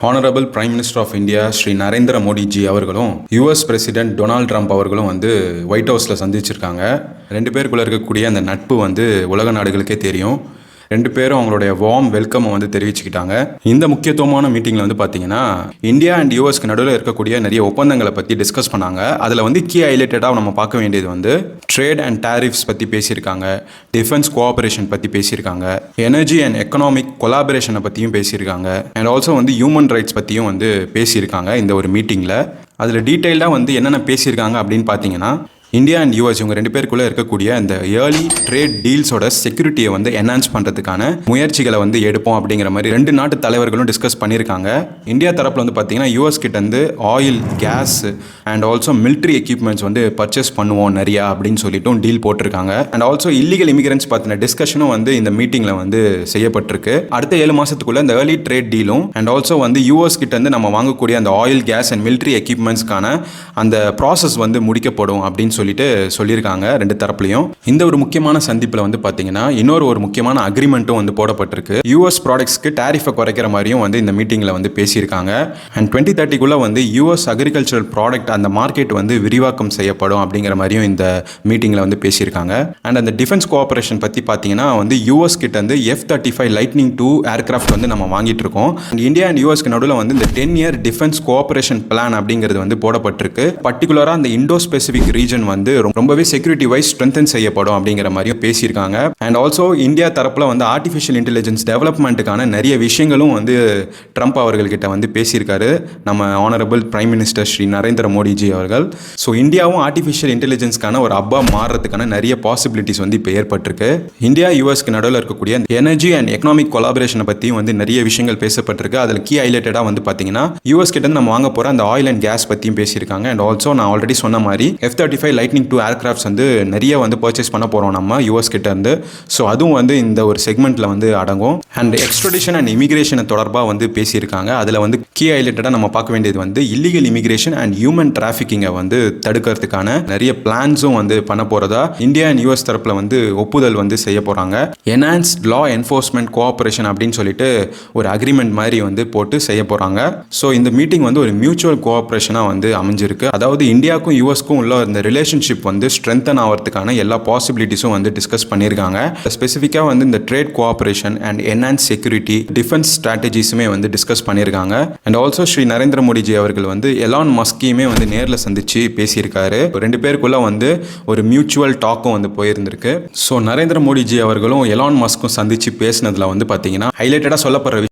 Honourable prime minister of India Shri Narendra Modiji அவர்களும் US president Donald Trump அவர்களும் வந்து ஒயிட் ஹவுஸில் சந்திச்சிருக்காங்க. ரெண்டு பேருக்குள்ளே இருக்கக்கூடிய அந்த நட்பு வந்து உலக நாடுகளுக்கே தெரியும். ரெண்டு பேரும் அவங்களுடைய வார்ம் வெல்கம் வந்து தெரிவிச்சுக்கிட்டாங்க. இந்த முக்கியத்துவமான மீட்டிங்கில் வந்து பார்த்தீங்கன்னா இந்தியா அண்ட் யூஎஸ்க்கு நடுவில் இருக்கக்கூடிய நிறைய ஒப்பந்தங்களை பற்றி டிஸ்கஸ் பண்ணாங்க. அதில் வந்து கீ ஹைலைட்டடாக நம்ம பார்க்க வேண்டியது வந்து ட்ரேட் அண்ட் டேரிஃப்ஸ் பற்றி பேசியிருக்காங்க, டிஃபென்ஸ் கோஆபரேஷன் பற்றி பேசியிருக்காங்க, எனர்ஜி அண்ட் எக்கனாமிக் கொலாபரேஷனை பற்றியும் பேசியிருக்காங்க, அண்ட் ஆல்சோ வந்து ஹியூமன் ரைட்ஸ் பற்றியும் வந்து பேசியிருக்காங்க இந்த ஒரு மீட்டிங்கில். அதில் டீட்டெயிலாக வந்து என்னென்ன பேசியிருக்காங்க அப்படின்னு பார்த்தீங்கன்னா, இந்தியா அண்ட் யூஎஸ் இவங்க ரெண்டு பேருக்குள்ளே இருக்கக்கூடிய இந்த ஏர்லி ட்ரேட் டீல்ஸோட செக்யூரிட்டியை வந்து என்ஹான்ஸ் பண்ணுறதுக்கான முயற்சிகளை வந்து எடுப்போம் அப்படிங்கிற மாதிரி ரெண்டு நாட்டு தலைவர்களும் டிஸ்கஸ் பண்ணியிருக்காங்க. இந்தியா தரப்பில் வந்து பார்த்தீங்கன்னா யூஎஸ் கிட்டேருந்து oil, gas and also military equipments வந்து பர்ச்சேஸ் பண்ணுவோம் நிறையா அப்படின்னு சொல்லிட்டும் டீல் போட்டிருக்காங்க. அண்ட் ஆல்சோ இல்லீகல் இமிகிரன்ஸ் பற்றின டிஸ்கஷனும் வந்து இந்த மீட்டிங்கில் வந்து செய்யப்பட்டிருக்கு. அடுத்த 7 மாதத்துக்குள்ள இந்த ஏர்லி ட்ரேட் டீலும் அண்ட் ஆல்சோ வந்து யூஎஸ் கிட்டேருந்து நம்ம வாங்கக்கூடிய அந்த ஆயில், கேஸ் அண்ட் மிலிட்ரி எக்யூப்மெண்ட்ஸ்க்கான அந்த ப்ராசஸ் வந்து முடிக்கப்படும் அப்படின்னு சொல்லியிருக்காங்க ரெண்டு தரப்புலையும். இந்த ஒரு முக்கியமான சந்திப்பில் வந்து பார்த்தீங்கன்னா இன்னொரு முக்கியமான அக்ரிமெண்ட்டும் வந்து போடப்பட்டிருக்கு. யூஎஸ் ப்ராடக்ட்ஸ்க்கு டேரிஃபை குறைக்கிற மாதிரியும் வந்து இந்த மீட்டிங்கில் வந்து பேசியிருக்காங்க. அண்ட் 2030 வந்து யூஎஸ் அக்ரிகல்ச்சரல் ப்ராடக்ட் அந்த மார்க்கெட் வந்து விரிவாக்கம் செய்யப்படும் அப்படிங்கிற மாதிரியும் இந்த மீட்டிங்கில் வந்து பேசியிருக்காங்க. அண்ட் அந்த டிஃபென்ஸ் கோஆபரேஷன் பற்றி பார்த்தீங்கன்னா வந்து யூஎஸ் கிட்ட வந்து F-35 லைட்னிங் 2 ஏர்கிராஃப்ட் வந்து நம்ம வாங்கிட்டு இருக்கோம். அண்ட் இந்தியா அண்ட் யூஎஸ்க்கு நடுவில் வந்து இந்த 10 இயர் டிஃபென்ஸ் கோஆபரேஷன் பிளான் அப்படிங்கிறது வந்து போடப்பட்டிருக்கு. பர்டிகுலராக அந்த இண்டோ ஸ்பெசிபிக் ரீஜன் வந்து ரொம்பவே செக்யூரிட்டி வைஸ் ஸ்ட்ரென்தன் செய்யப்படும் அப்படிங்கிற மாதிரியும் பேசியிருக்காங்க. அண்ட் ஆல்சோ இந்தியா தரப்புல வந்து ஆர்டிஃபிஷியல் இன்டெலிஜென்ஸ் டெவலப்மெண்ட்டுக்கான நிறைய விஷயங்களும் வந்து ட்ரம்ப் அவர்கள்கிட்ட வந்து பேசியிருக்காரு நம்ம honourable prime minister Shri Narendra Modiji அவர்கள். ஸோ இந்தியாவும் ஆர்டிஃபிஷியல் இன்டெலிஜென்ஸ்க்கான ஒரு ஹப்பா மாறுறதுக்கான நிறைய பாசிபிலிட்டிஸ் வந்து இப்போ ஏற்பட்டிருக்கு. இந்தியா யூஎஸ்க்கு நடுவில் இருக்கக்கூடிய எனர்ஜி அண்ட் எக்கனாமிக் கொலாபரேஷனை பற்றியும் வந்து நிறைய விஷயங்கள் பேசப்பட்டிருக்கு. அதில் கீ ஹைலைட்டடாக வந்து பார்த்தீங்கன்னா யூஎஸ் கிட்ட நம்ம வாங்க போகிற அந்த ஆயில் அண்ட் கேஸ் பற்றியும் பேசியிருக்காங்க. அண்ட் ஆல்சோ நான் ஆல்ரெடி சொன்ன மாதிரி F-35 லைட்னிங் 2 ஏர்கிராஃப்ட்ஸ் வந்து நிறைய வந்து பர்ச்சேஸ் பண்ண போகிறோம் நம்ம யூஎஸ் கிட்ட இருந்து. ஸோ அதுவும் வந்து இந்த ஒரு செக்மெண்ட்டில் வந்து அடங்கும். அண்ட் எக்ஸ்ட்ரடிஷன் அண்ட் இமிகிரேஷனை தொடர்பாக வந்து பேசியிருக்காங்க. அதில் வந்து கீ ஹைலைட்டடாக நம்ம பார்க்க வேண்டியது வந்து இல்லீகல் இமிகிரேஷன் அண்ட் ஹியூமன் டிராஃபிக்கிங்கை வந்து தடுக்கிறதுக்கான நிறைய பிளான்ஸும் வந்து பண்ண போகிறதா இந்தியா அண்ட் யூஎஸ் தரப்பில் வந்து ஒப்புதல் வந்து செய்ய போகிறாங்க. என்ஹான்ஸ்ட் லா என்ஃபோர்ஸ்மெண்ட் கோஆபரேஷன் அப்படின்னு சொல்லிட்டு ஒரு அக்ரிமெண்ட் மாதிரி வந்து போட்டு செய்ய போகிறாங்க. ஸோ இந்த மீட்டிங் வந்து ஒரு மியூச்சுவல் கோஆபரேஷனாக வந்து அமைஞ்சிருக்கு. அதாவது இந்தியாவுக்கும் யூஎஸ்க்கும் உள்ள இந்த ரிலேஷன்ஷிப் வந்து ஸ்ட்ரென்தன் ஆகிறதுக்கான எல்லா பாசிபிலிட்டிஸும் வந்து டிஸ்கஸ் பண்ணியிருக்காங்க. ஸ்பெசிஃபிக்காக வந்து இந்த trade cooperation and enhance security, defence ஸ்ட்ராட்டஜிஸுமே வந்து டிஸ்கஸ் பண்ணியிருக்காங்க. அண்ட் ஆல்சோ ஸ்ரீ நரேந்திர மோடிஜி அவர்கள் வந்து எலான் மஸ்கையுமே வந்து நேரில் சந்திச்சு பேசியிருக்காரு. ரெண்டு பேருக்குள்ள வந்து ஒரு மியூச்சுவல் டாக்கும் வந்து போயிருந்திருக்கு. ஸோ நரேந்திர மோடிஜி அவர்களும் எலான் மஸ்க்கும் சந்திச்சு பேசினதுல வந்து பார்த்தீங்கன்னா ஹைலைட்டடாக சொல்லப்படுற